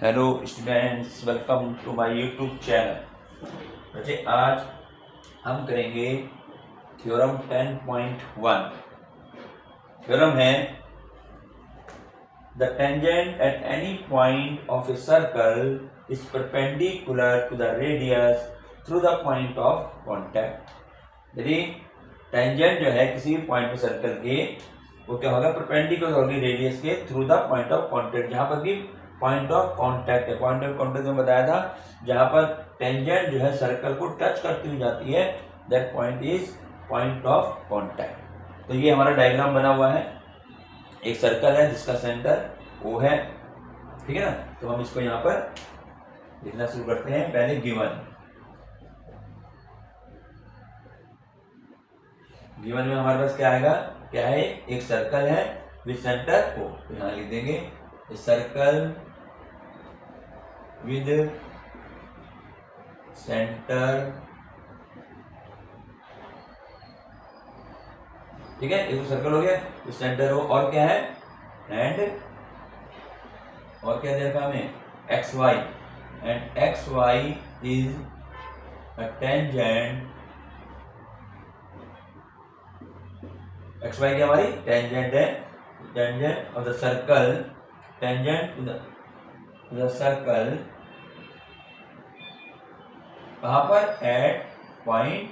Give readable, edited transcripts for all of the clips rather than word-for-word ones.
Hello students, welcome to my YouTube channel. बच्चे आज हम करेंगे थ्योरम 10.1। थ्योरम है the tangent at any point of a circle is perpendicular to the radius through the point of contact. यदि tangent जो है किसी भी पॉइंट पे सर्कल के वो क्या होगा, परपेंडिकुलर होगी रेडियस के through the point of contact. जहां पर भी पॉइंट ऑफ कॉन्टैक्ट है, पॉइंट ऑफ कॉन्टैक्ट में बताया था जहां पर टेंजेंट जो है सर्कल को टच करती हुई जाती है, that point is point of contact. तो ये हमारा डायग्राम बना हुआ है। एक सर्कल है जिसका सेंटर O है, ठीक है ना। तो हम इसको यहाँ पर लिखना शुरू करते हैं। पहले गिवन में हमारे पास क्या आएगा, क्या है, एक सर्कल है विद सेंटर O। तो यहाँ लिख देंगे सर्कल विद सेंटर, ठीक है। एक तो सर्कल हो गया विद सेंटर O, और क्या है, एंड और क्या देखा हमें, X Y, and X Y is a tangent. X Y क्या हमारी टेंजेंट है, tangent of the circle, tangent to the circle कहां पर, एट पॉइंट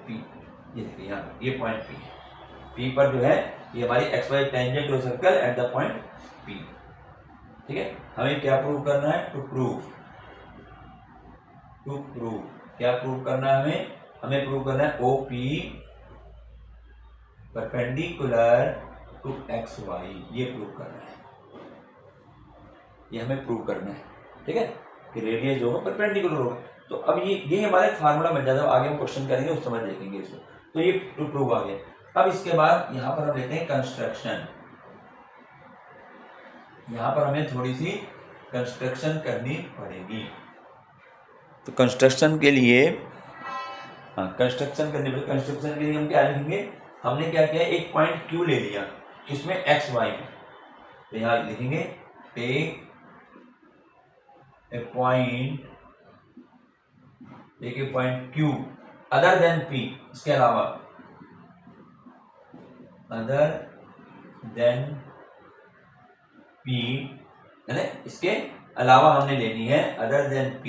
P। ये देखिए यहाँ ये पॉइंट P पर जो है ये हमारी X Y tangent to circle at the point P, ठीक है। हमें क्या प्रूव करना है, टू प्रूव क्या प्रूव करना है हमें प्रूव करना है OP perpendicular to X Y. ये प्रूव करना है, ये हमें प्रूव करना है, ठीक है, कि रेडियस जो होगा परपेंडिकुलर होगा। तो अब ये हमारा एक फार्मूला बन जाता है, आगे हम क्वेश्चन करेंगे उस समय देखेंगे इसको। तो ये टू प्रूव आ गया। अब इसके बाद यहाँ पर हम लेते हैं कंस्ट्रक्शन। यहाँ पर हमें थोड़ी सी कंस्ट्रक्शन करनी पड़ेगी। तो कंस्ट्रक्शन के लिए कंस्ट्रक्शन के लिए हम क्या लिखेंगे, हमने क्या किया, एक पॉइंट Q ले लिया जिसमें एक्स वाई है। तो यहाँ लिखेंगे take a point Q other than P, इसके अलावा अदर देन P, है ना, इसके अलावा हमने लेनी है अदर देन P।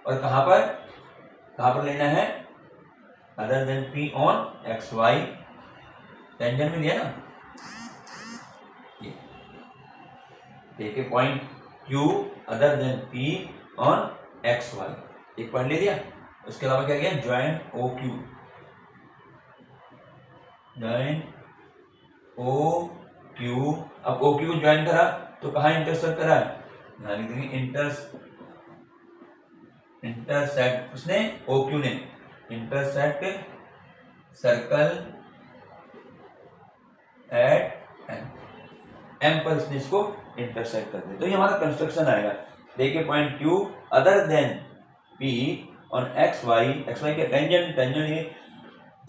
और कहां पर लेना है, other than P on X Y. Tangent में लिया ना, take a point Q other than P on X Y, एक पॉइंट ले लिया। उसके अलावा क्या किया, ज्वाइन OQ, ज्वाइन OQ। अब OQ को ज्वाइन करा तो कहाँ इंटरसेक्ट करा, यहाँ लिख देंगे इंटरसेक्ट, उसने OQ ने इंटरसेक्ट सर्कल एट M पर इसने इसको इंटरसेक्ट कर दिया। तो ये हमारा कंस्ट्रक्शन आएगा, देखिए point Q other than P on X Y के टेंजेंट है,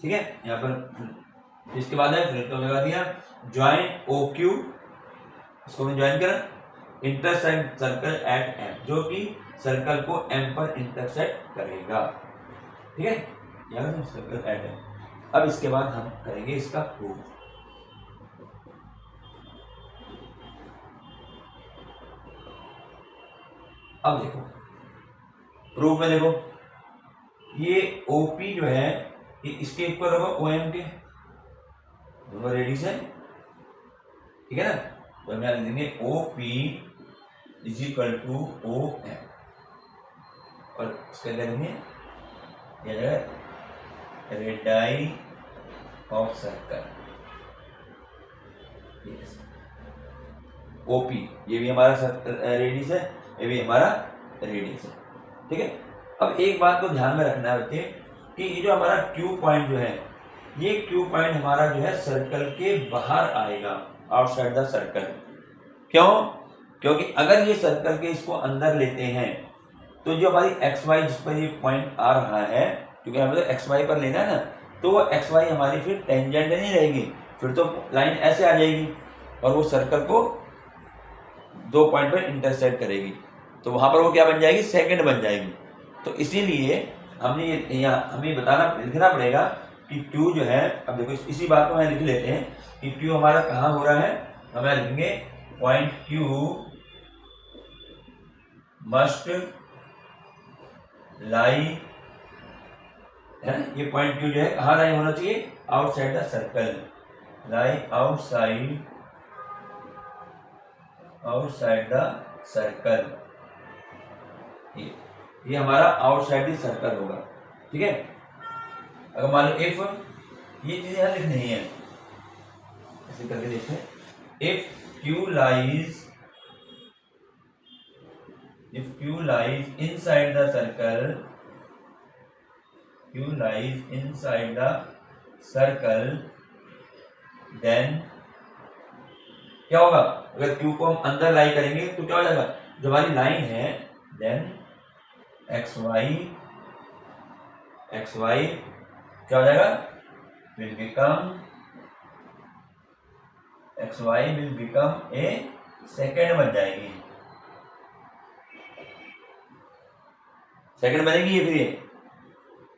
ठीक है। यहाँ पर इसके बाद है फिर तो लगा दिया ज्वाइन OQ, इसको मैं ज्वाइन करा इंटरसेक्ट सर्कल एट M, जो कि सर्कल को M पर इंटरसेक्ट करेगा, ठीक है, यहाँ सर्कल एट M। अब इसके बाद हम करेंगे इसका प्रूफ। अब देखो प्रूफ में, देखो ये OP जो है ये इसके इक्वल होगा OM के, दोनों रेडियस है, ठीक है ना। तो हम यहाँ लिख देंगे OP is equal to OM, और इसके अंदर लेंगे रेडियस ऑफ सर्कल OP, ये भी हमारा रेडियस है, ये भी हमारा रेडियस है, ठीक है। अब एक बात को ध्यान में रखना है बच्चे कि ये जो हमारा Q पॉइंट जो है, ये Q पॉइंट हमारा जो है सर्कल के बाहर आएगा, आउटसाइड द सर्कल। क्यों, क्योंकि अगर ये सर्कल के इसको अंदर लेते हैं तो जो हमारी एक्स वाई जिस पर ये पॉइंट आ रहा है, क्योंकि हमें तो एक्स वाई पर लेना है ना, तो वो एक्स वाई हमारी फिर टेंजेंट नहीं रहेगी, फिर तो लाइन ऐसे आ जाएगी और वो सर्कल को दो पॉइंट पर इंटरसेक्ट करेगी, तो वहाँ पर वो क्या बन जाएगी, सेकंड बन जाएगी। तो इसीलिए हमने यहाँ हमें लिखना पड़ेगा कि Q जो है, अब देखो इसी बात को हम लिख लेते हैं कि Q हमारा कहाँ हो रहा है, हमें लिखेंगे पॉइंट Q मस्ट लाई, है ना, ये पॉइंट Q जो है कहाँ लाई होना चाहिए, outside the circle, lie outside the circle, ये हमारा आउटसाइड द सर्कल होगा। ठीक है, अगर मान लो इफ, ये चीजें यहाँ लिखनी है, ऐसे करके देखते हैं, if Q lies inside the circle, then क्या होगा, अगर Q को हम अंदर लाई करेंगे तो क्या हो जाएगा, जो हमारी लाइन है, then xy क्या हो जाएगा, xy will become a second बन जाएगी, सेकेंड बनेगी ये, फिर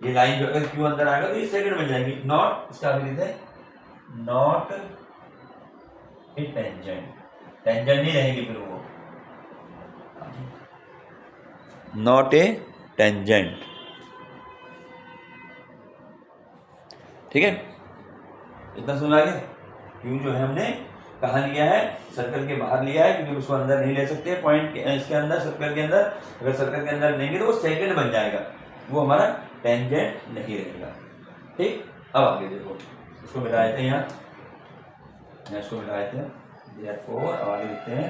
ये लाइन जो अगर Q अंदर आएगा तो ये सेकेंड बन जाएगी। नॉट, इसका अभी है नॉट ए टेंजेंट, टेंजेंट नहीं रहेगी फिर वो, नॉट ए टेंजेंट। ठीक है, इतना समझ आ गया। Q जो है हमने कहाँ लिया है, सर्कल के बाहर लिया है, क्योंकि उसको अंदर नहीं ले सकते पॉइंट इसके अंदर, सर्कल के अंदर, अगर सर्कल के अंदर लेंगे तो वो सेकंड बन जाएगा, वो हमारा टेंजेंट नहीं रहेगा। ठीक, अब आगे देखो, इसको मिला देते हैं, यहाँ इसको मिला देते हैं, therefore अब आगे लिखते हैं,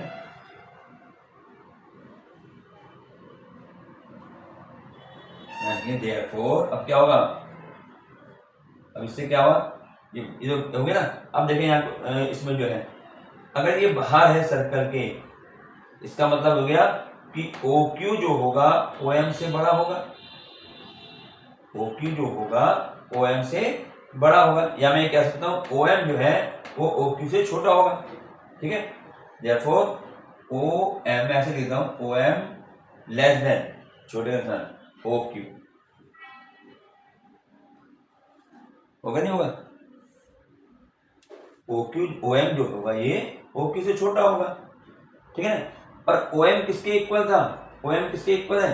therefore अब क्या होगा, अब इससे क्या हुआ, ये हो गया ना। अब देखें यहाँ इसमें जो है, अगर ये बाहर है सर्कल के, इसका मतलब हो गया कि OQ जो होगा OM से बड़ा होगा, OQ जो होगा OM से बड़ा होगा, या मैं कह सकता हूँ OM जो है वो OQ से छोटा होगा। ठीक है, therefore OM मैं ऐसे लिखता हूँ, OM लेस देन, छोटे का OQ, होगा नहीं होगा, OM जो होगा ये OQ से छोटा होगा। ठीक है ना, और OM किसके इक्वल था, OM किसके इक्वल है,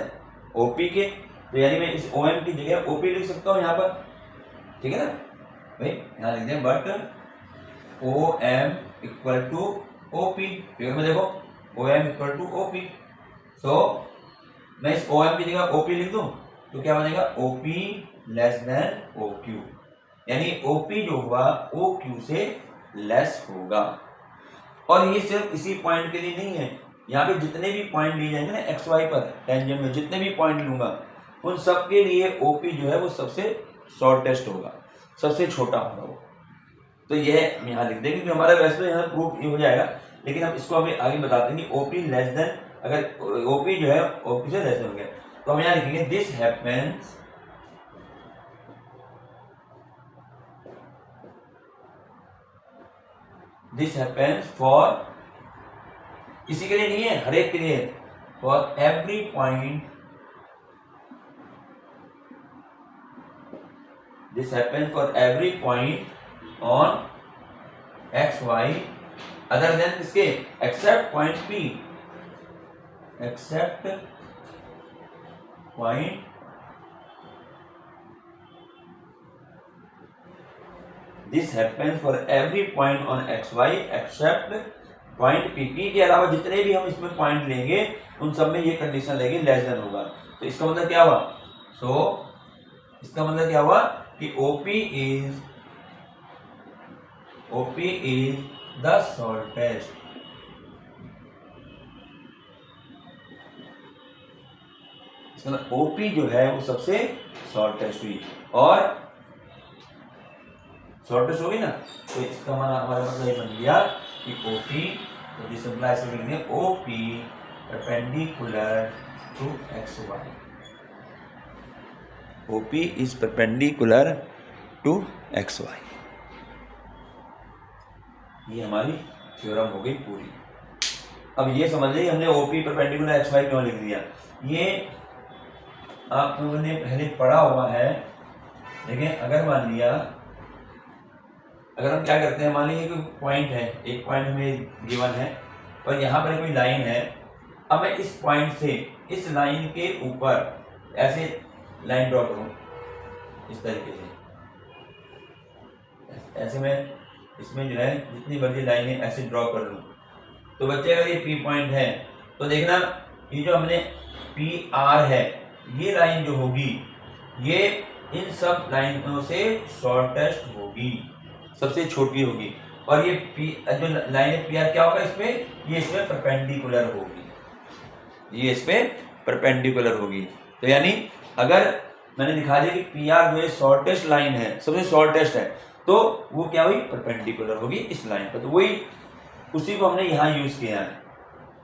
OP के, तो यानी मैं इस OM की जगह OP लिख सकता हूँ यहाँ पर। ठीक है ना भाई, यहाँ लिख दें but OM equal to OP, figure में देखो OM equal to OP, so मैं इस OM की जगह OP लिख दूं तो क्या बनेगा, OP लेस देन OQ, यानी OP जो होगा OQ से लेस होगा। और ये सिर्फ इसी पॉइंट के लिए नहीं है, यहाँ पे जितने भी पॉइंट लिए जाएंगे ना XY पर टेंजेंट में, जितने भी पॉइंट लूंगा उन सब के लिए OP जो है वो सबसे शॉर्टेस्ट होगा, सबसे छोटा होगा वो। तो यह हम यहाँ लिख देंगे, क्योंकि हमारा वैसे तो यहाँ प्रूफ हो जाएगा, लेकिन हम इसको हमें आगे बताते हैं कि OP लेस देन, अगर OP जो है OQ से लेस देन हो गया तो हम यहाँ लिखेंगे this happens, this happens for, किसी के लिए नहीं है, हर एक के लिए, for every point, this happens for every point on XY other than किसके, except point P, except point, this happens for every point on XY except point P के अलावा जितने भी हम इसमें पॉइंट लेंगे उन सब में ये कंडीशन लेंगे लेस देन होगा। तो इसका मतलब क्या हुआ, इसका मतलब क्या हुआ कि OP इज द शॉर्टेस्ट, इसका मतलब OP जो है वो सबसे शॉर्टेस्ट हुई, और शॉर्टेस्ट होगी ना, तो इसका हमारा मतलब ये बन गया कि OP, तो this implies OP perpendicular to XY, OP is perpendicular to XY। ये हमारी थ्योरम हो गई पूरी। अब ये समझ लीजिए हमने ओपी परपेंडिकुलर एक्स वाई क्यों लिख दिया, ये आप लोगों ने पहले पढ़ा हुआ है। देखें, अगर मान लिया, अगर हम क्या करते हैं, मान लीजिए कोई पॉइंट है, एक पॉइंट हमें गिवन है और यहाँ पर कोई लाइन है। अब मैं इस पॉइंट से इस लाइन के ऊपर ऐसे लाइन ड्रॉ करूँ इस तरीके से, ऐसे मैं इसमें जो है जितनी बड़ी लाइनें ऐसे ड्रॉ कर लूँ, तो बच्चे अगर ये पी पॉइंट है तो देखना ये जो हमने पी आर है, ये लाइन जो होगी ये इन सब लाइनों से शॉर्टेस्ट होगी, सबसे छोटी होगी। और ये पी जो लाइन है पी आर क्या होगा इसमें, ये इसमें परपेंडिकुलर होगी, ये इसमें परपेंडिकुलर होगी। तो यानी अगर मैंने दिखा दिया कि पी आर जो है शॉर्टेस्ट लाइन है, सबसे शॉर्टेस्ट है, तो वो क्या हुई, परपेंडिकुलर होगी इस लाइन पर। तो वही उसी को हमने यहाँ यूज किया है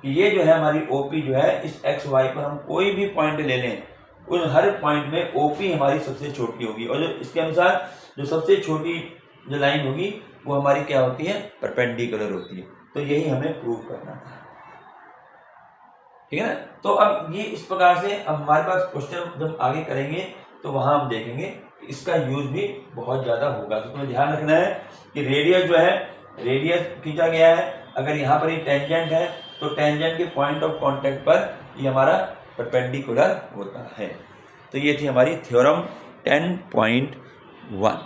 कि ये जो है हमारी ओपी जो है इस एक्स वाई पर हम कोई भी पॉइंट ले लें, उन हर पॉइंट में ओपी हमारी सबसे छोटी होगी और जो इसके अनुसार जो सबसे छोटी जो लाइन होगी वो हमारी क्या होती है, परपेंडिकुलर होती है। तो यही हमें प्रूव करना था, ठीक है ना। तो अब ये इस प्रकार से अब हमारे पास क्वेश्चन जब आगे करेंगे तो वहां हम देखेंगे इसका यूज भी बहुत ज्यादा होगा। तो तुम्हें ध्यान रखना है कि रेडियस जो है, रेडियस खींचा गया है, अगर यहाँ पर ये टेंजेंट है तो टेंजेंट के पॉइंट ऑफ कांटेक्ट पर ये हमारा परपेंडिकुलर होता है। तो ये थी हमारी थ्योरम 10.1।